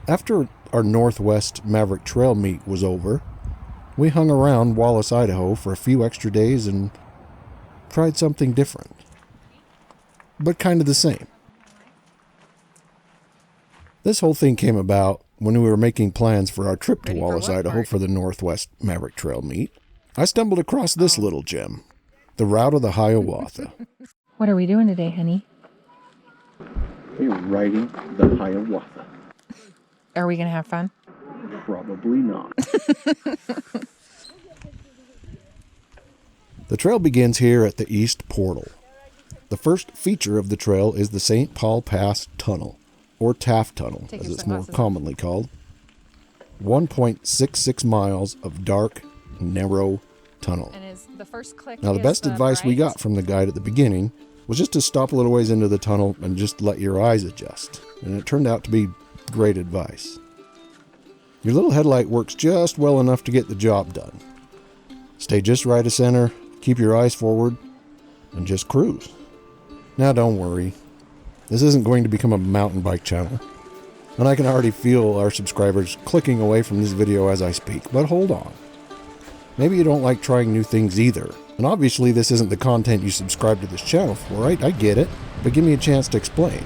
After our Northwest Maverick Trail meet was over, we hung around Wallace, Idaho for a few extra days and tried something different, but kind of the same. This whole thing came about when we were making plans for our trip to Wallace, Idaho for the Northwest Maverick Trail meet. I stumbled across this little gem, the route of the Hiawatha. What are we doing today, honey? We're riding the Hiawatha. Are we going to have fun? Probably not. The trail begins here at the East Portal. The first feature of the trail is the St. Paul Pass Tunnel, or Taft Tunnel, as it's more commonly called. 1.66 miles of dark, narrow tunnel. Now, the best advice we got from the guide at the beginning was just to stop a little ways into the tunnel and just let your eyes adjust. And it turned out to be great advice. Your little headlight works just well enough to get the job done. Stay just right of center, keep your eyes forward, and just cruise. Now don't worry, this isn't going to become a mountain bike channel, and I can already feel our subscribers clicking away from this video as I speak, but hold on. Maybe you don't like trying new things either, and obviously this isn't the content you subscribe to this channel for, right? I get it, but give me a chance to explain.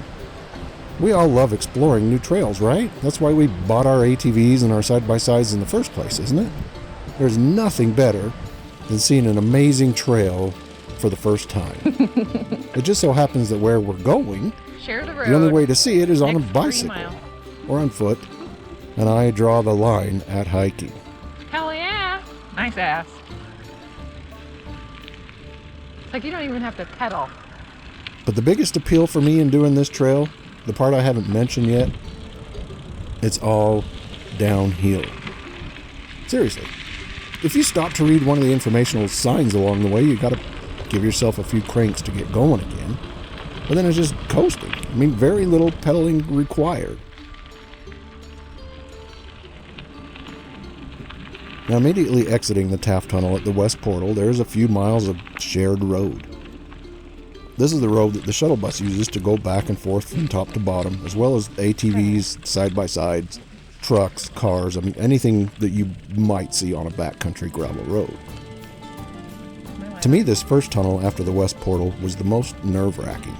We all love exploring new trails, right? That's why we bought our ATVs and our side-by-sides in the first place, isn't it? There's nothing better than seeing an amazing trail for the first time. It just so happens that where we're going, Share the road. The only way to see it is on a bicycle or on foot, and I draw the line at hiking. Hell yeah! Nice ass. It's like you don't even have to pedal. But the biggest appeal for me in doing this trail, the part I haven't mentioned yet, it's all downhill. Seriously. If you stop to read one of the informational signs along the way, you gotta give yourself a few cranks to get going again. But then it's just coasting. I mean, very little pedaling required. Now, immediately exiting the Taft Tunnel at the West Portal, there's a few miles of shared road. This is the road that the shuttle bus uses to go back and forth from top to bottom, as well as ATVs, side-by-sides, trucks, cars, I mean, anything that you might see on a backcountry gravel road. To me, this first tunnel after the West Portal was the most nerve-wracking.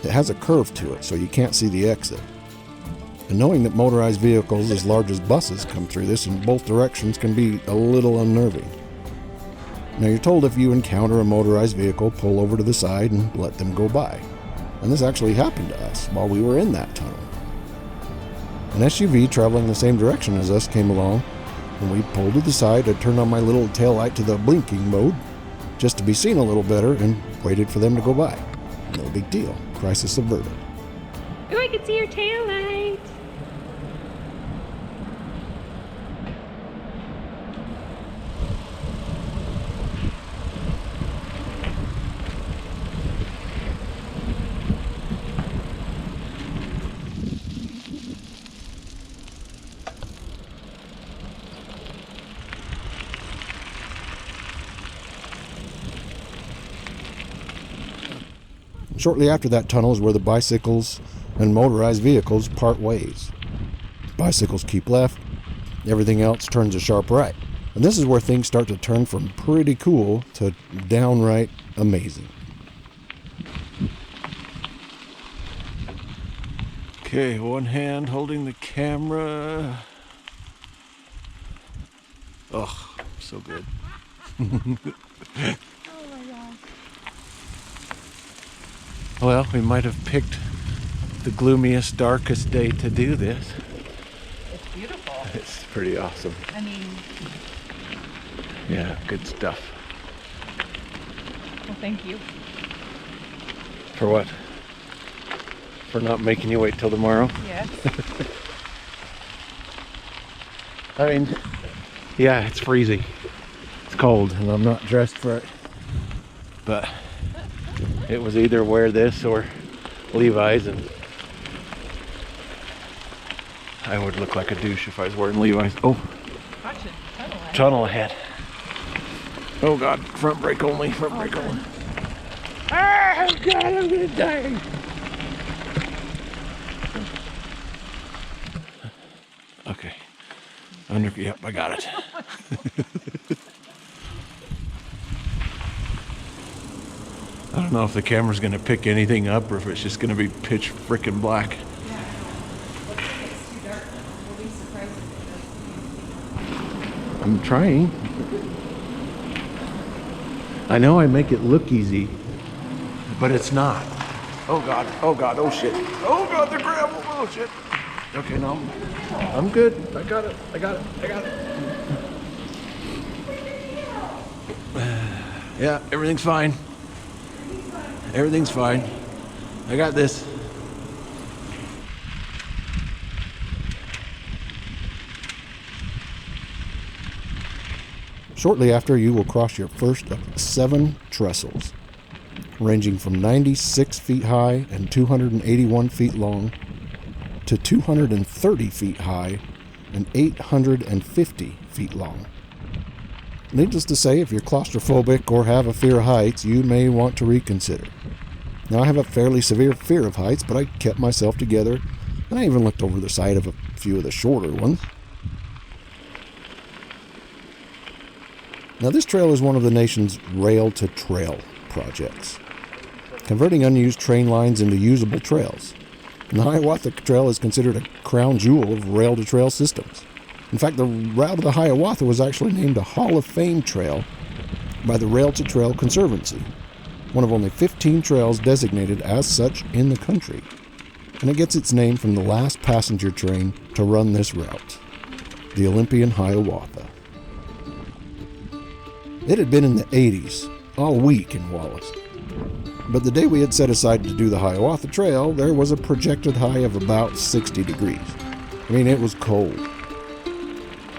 It has a curve to it, so you can't see the exit. And knowing that motorized vehicles as large as buses come through this in both directions can be a little unnerving. Now, you're told if you encounter a motorized vehicle, pull over to the side and let them go by. And this actually happened to us while we were in that tunnel. An SUV traveling the same direction as us came along, and we pulled to the side. I turned on my little taillight to the blinking mode, just to be seen a little better, and waited for them to go by. No big deal. Crisis averted. Oh, I can see your tail light. Shortly after that tunnel is where the bicycles and motorized vehicles part ways. Bicycles keep left, everything else turns a sharp right. And this is where things start to turn from pretty cool to downright amazing. Okay, one hand holding the camera. Oh, so good. Well, we might have picked the gloomiest, darkest day to do this. It's beautiful. It's pretty awesome. I mean... Yeah, good stuff. Well, thank you. For what? For not making you wait till tomorrow? Yes. I mean, yeah, it's freezing. It's cold, and I'm not dressed for it. But it was either wear this or Levi's, and I would look like a douche if I was wearing Levi's. Oh, tunnel ahead. Oh God, front brake only, front brake only. Ah, oh God, I'm gonna die. Yep, I got it. I don't know if the camera's going to pick anything up or if it's just going to be pitch frickin' black. I'm trying. I know I make it look easy, but it's not. Oh God, oh shit. Oh God, the gravel, oh shit. Okay, no, I'm good. I got it. Yeah, everything's fine. Everything's fine. I got this. Shortly after, you will cross your first of 7 trestles, ranging from 96 feet high and 281 feet long to 230 feet high and 850 feet long. Needless to say, if you're claustrophobic or have a fear of heights, you may want to reconsider. Now, I have a fairly severe fear of heights, but I kept myself together, and I even looked over the side of a few of the shorter ones. Now, this trail is one of the nation's rail-to-trail projects, converting unused train lines into usable trails. And the Hiawatha Trail is considered a crown jewel of rail-to-trail systems. In fact, the route of the Hiawatha was actually named a Hall of Fame trail by the Rail-to-Trail Conservancy, one of only 15 trails designated as such in the country. And it gets its name from the last passenger train to run this route, the Olympian Hiawatha. It had been in the 80s, all week in Wallace. But the day we had set aside to do the Hiawatha Trail, there was a projected high of about 60 degrees. I mean, it was cold.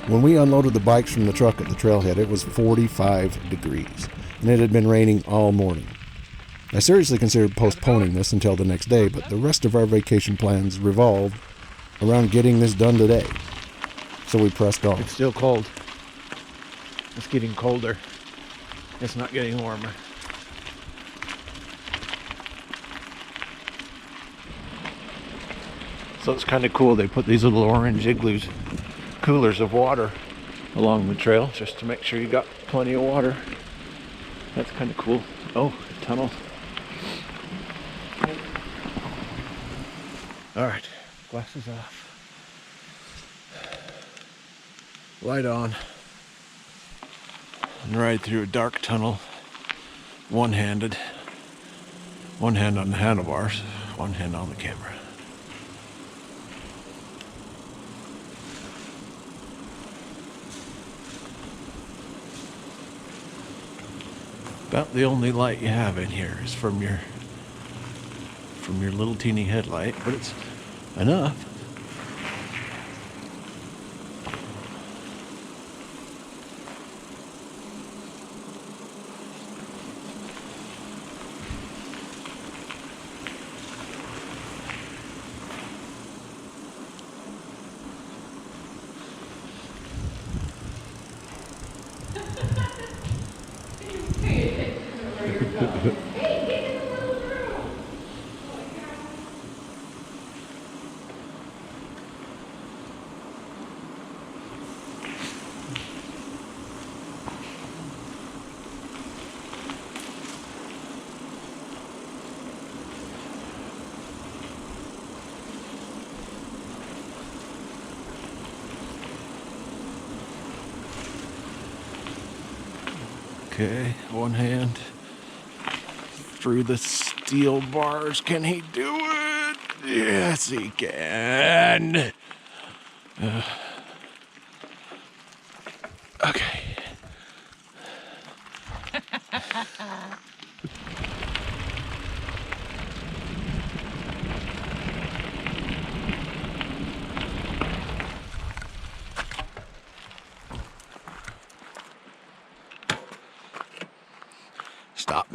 When we unloaded the bikes from the truck at the trailhead, it was 45 degrees, and it had been raining all morning. I seriously considered postponing this until the next day, but the rest of our vacation plans revolved around getting this done today. So we pressed on. It's still cold. It's getting colder. It's not getting warmer. So it's kind of cool. They put these little orange igloos, coolers of water along the trail just to make sure you got plenty of water. That's kind of cool. Oh, tunnel. All right, glasses off. Light on. And ride through a dark tunnel, one-handed. One hand on the handlebars, one hand on the camera. About the only light you have in here is from your little teeny headlight, but it's enough. Okay, one hand through the steel bars. Can he do it? Yes, he can. Okay. Stop.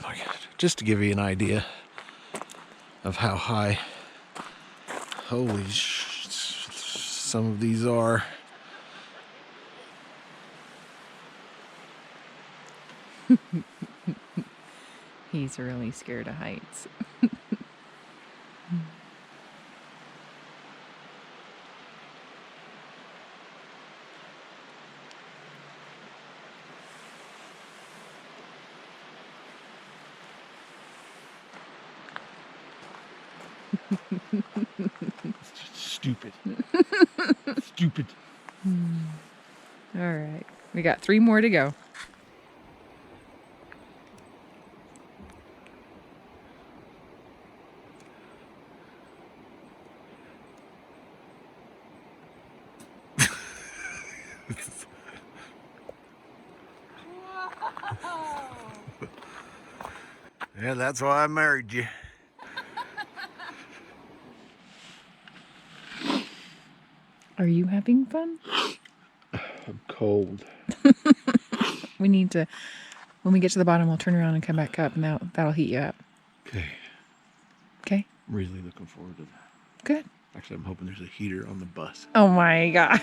Just to give you an idea of how high, some of these are. He's really scared of heights. It's just stupid. Stupid. All right. We got 3 more to go. Yeah, that's why I married you. Are you having fun? I'm cold. We need to, when we get to the bottom, we'll turn around and come back up, and that'll heat you up. Okay. Okay? I'm really looking forward to that. Good. Actually, I'm hoping there's a heater on the bus. Oh my gosh.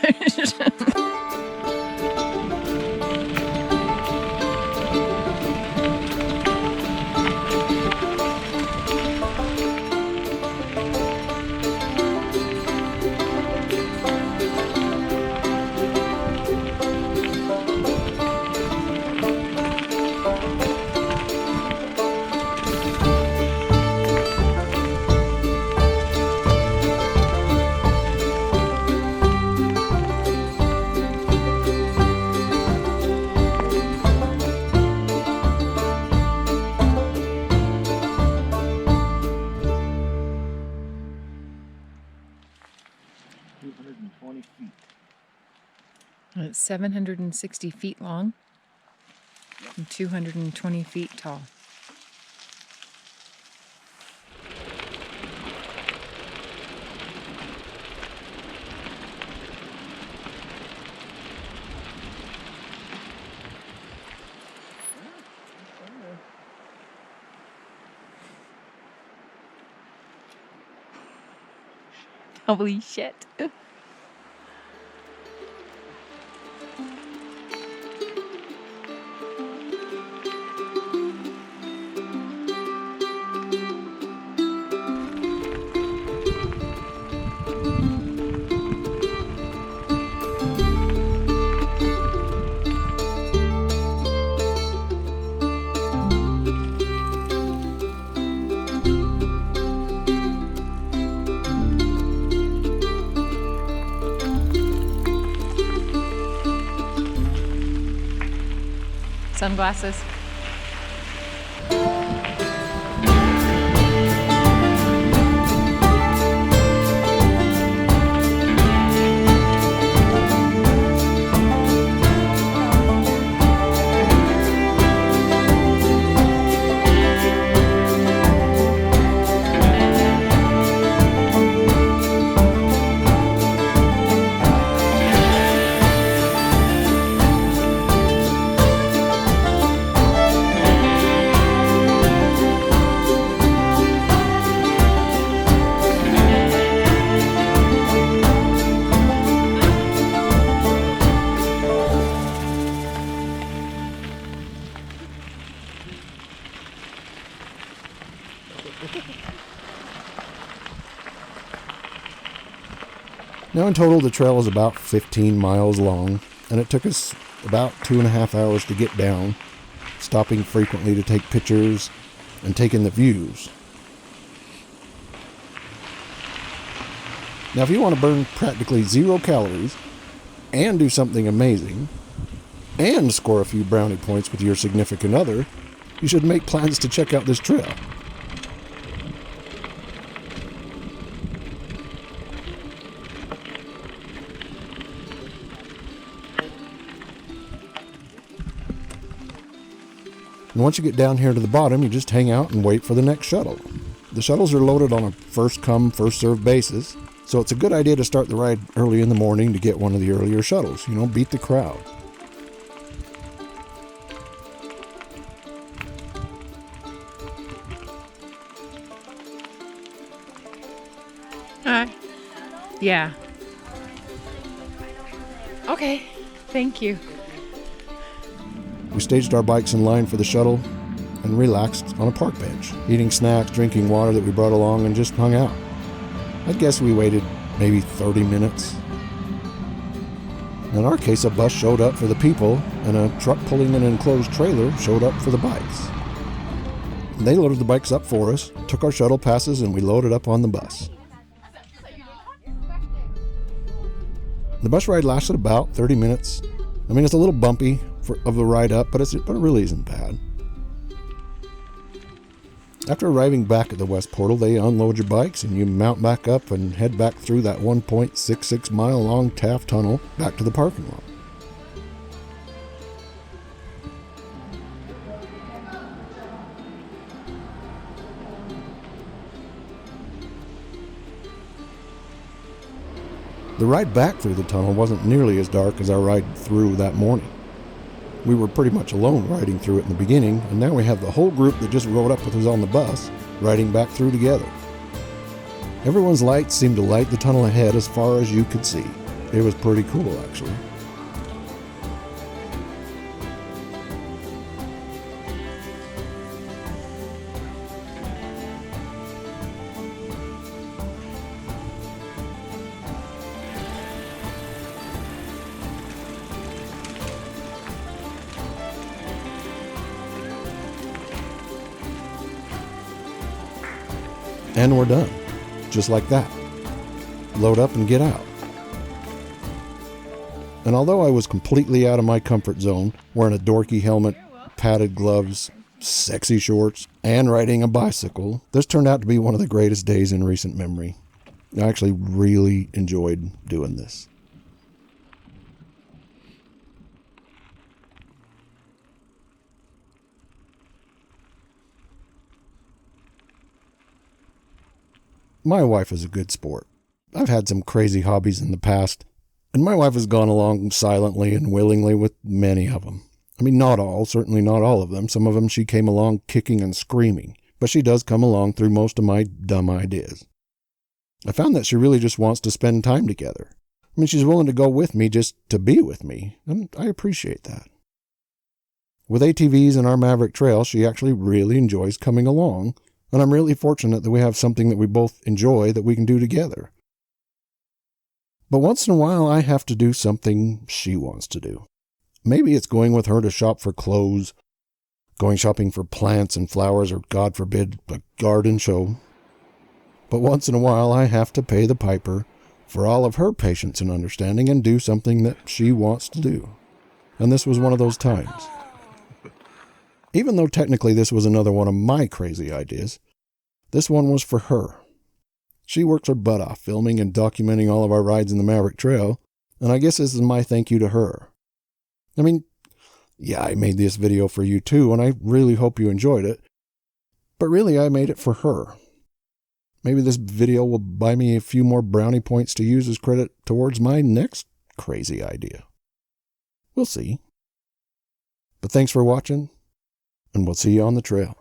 It's 760 feet long and 220 feet tall. Holy shit. Sunglasses. Now in total, the trail is about 15 miles long, and it took us about 2.5 hours to get down, stopping frequently to take pictures and take in the views. Now if you want to burn practically 0 calories and do something amazing and score a few brownie points with your significant other, you should make plans to check out this trail. And once you get down here to the bottom, you just hang out and wait for the next shuttle. The shuttles are loaded on a first-come, first-served basis, so it's a good idea to start the ride early in the morning to get one of the earlier shuttles. Beat the crowd. Hi. Yeah. Okay. Thank you. We staged our bikes in line for the shuttle and relaxed on a park bench, eating snacks, drinking water that we brought along, and just hung out. I guess we waited maybe 30 minutes. In our case, a bus showed up for the people, and a truck pulling an enclosed trailer showed up for the bikes. They loaded the bikes up for us, took our shuttle passes, and we loaded up on the bus. The bus ride lasted about 30 minutes. I mean, it's a little bumpy of the ride up, but it really isn't bad. After arriving back at the West Portal, they unload your bikes and you mount back up and head back through that 1.66 mile long Taft Tunnel back to the parking lot. The ride back through the tunnel wasn't nearly as dark as our ride through that morning. We were pretty much alone riding through it in the beginning, and now we have the whole group that just rode up with us on the bus riding back through together. Everyone's lights seemed to light the tunnel ahead as far as you could see. It was pretty cool, actually. And we're done. Just like that. Load up and get out. And although I was completely out of my comfort zone, wearing a dorky helmet, padded gloves, sexy shorts, and riding a bicycle, this turned out to be one of the greatest days in recent memory. I actually really enjoyed doing this. My wife is a good sport. I've had some crazy hobbies in the past, and my wife has gone along silently and willingly with many of them. I mean, not all, certainly not all of them. Some of them she came along kicking and screaming, but she does come along through most of my dumb ideas. I found that she really just wants to spend time together. I mean, she's willing to go with me just to be with me, and I appreciate that. With ATVs and our Maverick Trail, she actually really enjoys coming along, and I'm really fortunate that we have something that we both enjoy that we can do together. But once in a while, I have to do something she wants to do. Maybe it's going with her to shop for clothes, going shopping for plants and flowers, or God forbid, a garden show. But once in a while, I have to pay the piper for all of her patience and understanding and do something that she wants to do. And this was one of those times. Even though technically this was another one of my crazy ideas, this one was for her. She works her butt off filming and documenting all of our rides in the Maverick Trail, and I guess this is my thank you to her. I mean, yeah, I made this video for you too, and I really hope you enjoyed it, but really I made it for her. Maybe this video will buy me a few more brownie points to use as credit towards my next crazy idea. We'll see. But thanks for watching, and we'll see you on the trail.